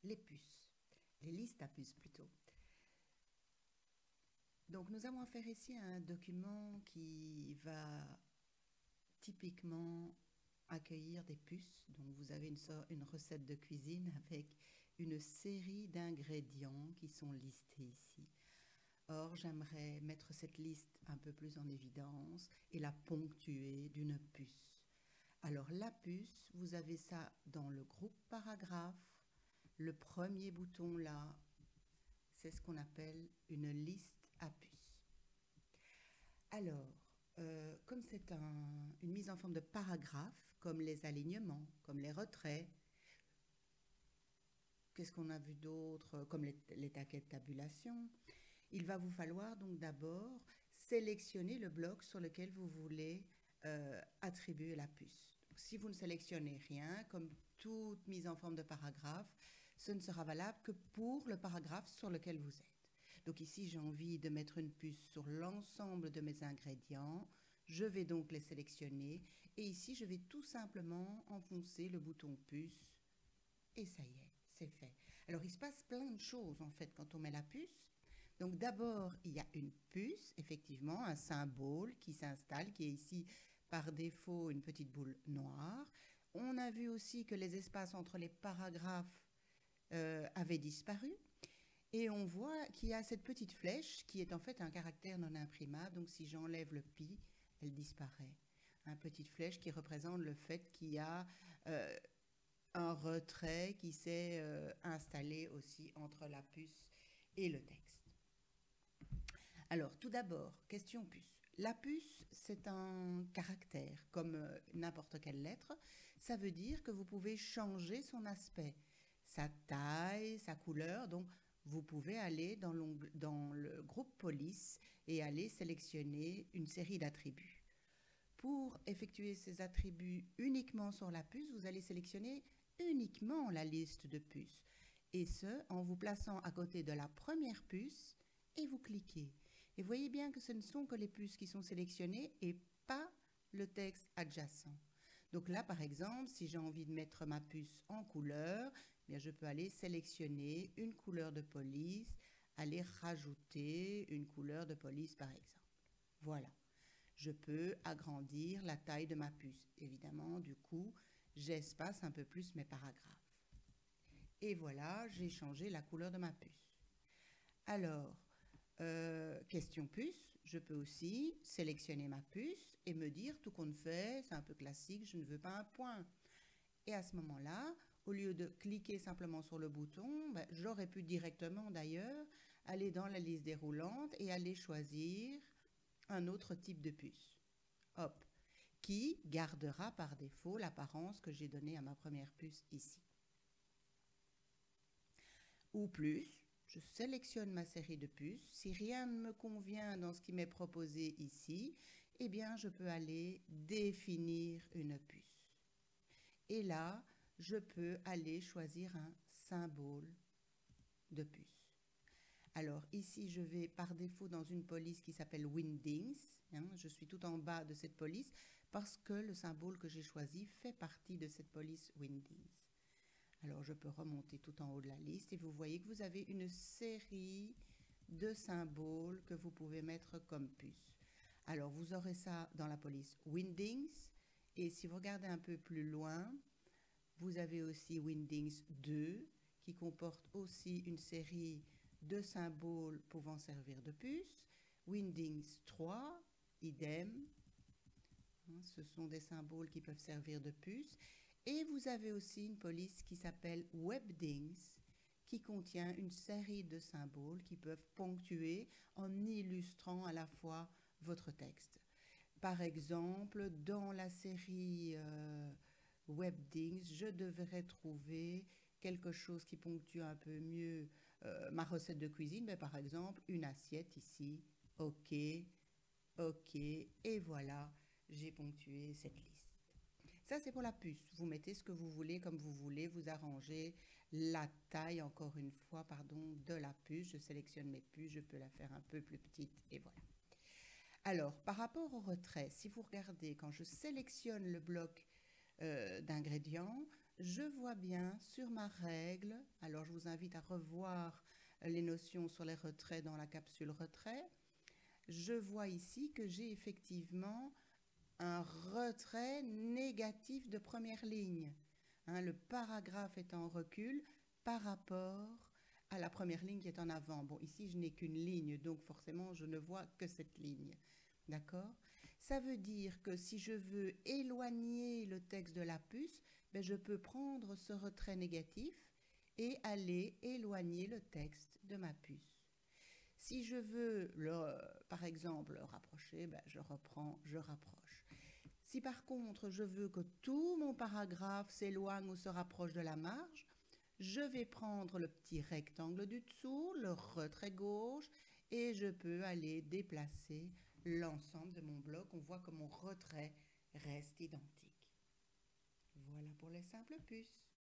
les puces, les listes à puces plutôt. Donc nous avons affaire ici à un document qui va typiquement accueillir des puces. Donc vous avez une recette de cuisine avec une série d'ingrédients qui sont listés ici. Or, j'aimerais mettre cette liste un peu plus en évidence et la ponctuer d'une puce. Alors la puce, vous avez ça dans le groupe paragraphe. Le premier bouton là, c'est ce qu'on appelle une liste à puces. Alors, comme c'est une mise en forme de paragraphe, comme les alignements, comme les retraits, qu'est-ce qu'on a vu d'autre, comme les taquets de tabulation, il va vous falloir donc d'abord sélectionner le bloc sur lequel vous voulez attribuer la puce. Donc, si vous ne sélectionnez rien, comme toute mise en forme de paragraphe, ce ne sera valable que pour le paragraphe sur lequel vous êtes. Donc ici, j'ai envie de mettre une puce sur l'ensemble de mes ingrédients. Je vais donc les sélectionner et ici, je vais tout simplement enfoncer le bouton puce et ça y est, c'est fait. Alors, il se passe plein de choses en fait quand on met la puce. Donc d'abord, il y a une puce, effectivement, un symbole qui s'installe, qui est ici par défaut une petite boule noire. On a vu aussi que les espaces entre les paragraphes avaient disparu. Et on voit qu'il y a cette petite flèche qui est en fait un caractère non imprimable. Donc si j'enlève le pi, elle disparaît. Une petite flèche qui représente le fait qu'il y a un retrait qui s'est installé aussi entre la puce et le texte. Alors, tout d'abord, question puce. La puce, c'est un caractère, comme n'importe quelle lettre. Ça veut dire que vous pouvez changer son aspect, sa taille, sa couleur. Donc, vous pouvez aller dans le groupe police et aller sélectionner une série d'attributs. Pour effectuer ces attributs uniquement sur la puce, vous allez sélectionner uniquement la liste de puces. Et ce, en vous plaçant à côté de la première puce et vous cliquez. Et voyez bien que ce ne sont que les puces qui sont sélectionnées et pas le texte adjacent. Donc là, par exemple, si j'ai envie de mettre ma puce en couleur, bien je peux aller sélectionner une couleur de police, aller rajouter une couleur de police, par exemple. Voilà. Je peux agrandir la taille de ma puce. Évidemment, du coup, j'espace un peu plus mes paragraphes. Et voilà, j'ai changé la couleur de ma puce. Alors, question puce, je peux aussi sélectionner ma puce et me dire tout compte fait, c'est un peu classique, je ne veux pas un point. Et à ce moment-là, au lieu de cliquer simplement sur le bouton, j'aurais pu directement d'ailleurs aller dans la liste déroulante et aller choisir un autre type de puce. Hop, qui gardera par défaut l'apparence que j'ai donnée à ma première puce ici. Ou plus, je sélectionne ma série de puces. Si rien ne me convient dans ce qui m'est proposé ici, eh bien, je peux aller définir une puce. Et là, je peux aller choisir un symbole de puce. Alors ici, je vais par défaut dans une police qui s'appelle Windings. Je suis tout en bas de cette police parce que le symbole que j'ai choisi fait partie de cette police Windings. Alors je peux remonter tout en haut de la liste et vous voyez que vous avez une série de symboles que vous pouvez mettre comme puce. Alors vous aurez ça dans la police Windings et si vous regardez un peu plus loin, vous avez aussi Windings 2 qui comporte aussi une série de symboles pouvant servir de puce. Windings 3, idem. Ce sont des symboles qui peuvent servir de puce. Et vous avez aussi une police qui s'appelle Webdings, qui contient une série de symboles qui peuvent ponctuer en illustrant à la fois votre texte. Par exemple, dans la série Webdings, je devrais trouver quelque chose qui ponctue un peu mieux ma recette de cuisine, mais par exemple une assiette ici, ok, et voilà, j'ai ponctué cette liste. Ça, c'est pour la puce. Vous mettez ce que vous voulez, comme vous voulez, vous arrangez la taille, encore une fois, pardon, de la puce. Je sélectionne mes puces, je peux la faire un peu plus petite, et voilà. Alors, par rapport au retrait, si vous regardez, quand je sélectionne le bloc d'ingrédients, je vois bien sur ma règle, alors je vous invite à revoir les notions sur les retraits dans la capsule retrait, je vois ici que j'ai effectivement un retrait négatif de première ligne. Hein, le paragraphe est en recul par rapport à la première ligne qui est en avant. Bon, ici, je n'ai qu'une ligne, donc forcément, je ne vois que cette ligne. D'accord? Ça veut dire que si je veux éloigner le texte de la puce, ben, je peux prendre ce retrait négatif et aller éloigner le texte de ma puce. Si je veux, par exemple, le rapprocher, ben, je reprends, je rapproche. Si par contre, je veux que tout mon paragraphe s'éloigne ou se rapproche de la marge, je vais prendre le petit rectangle du dessous, le retrait gauche, et je peux aller déplacer l'ensemble de mon bloc. On voit que mon retrait reste identique. Voilà pour les simples puces.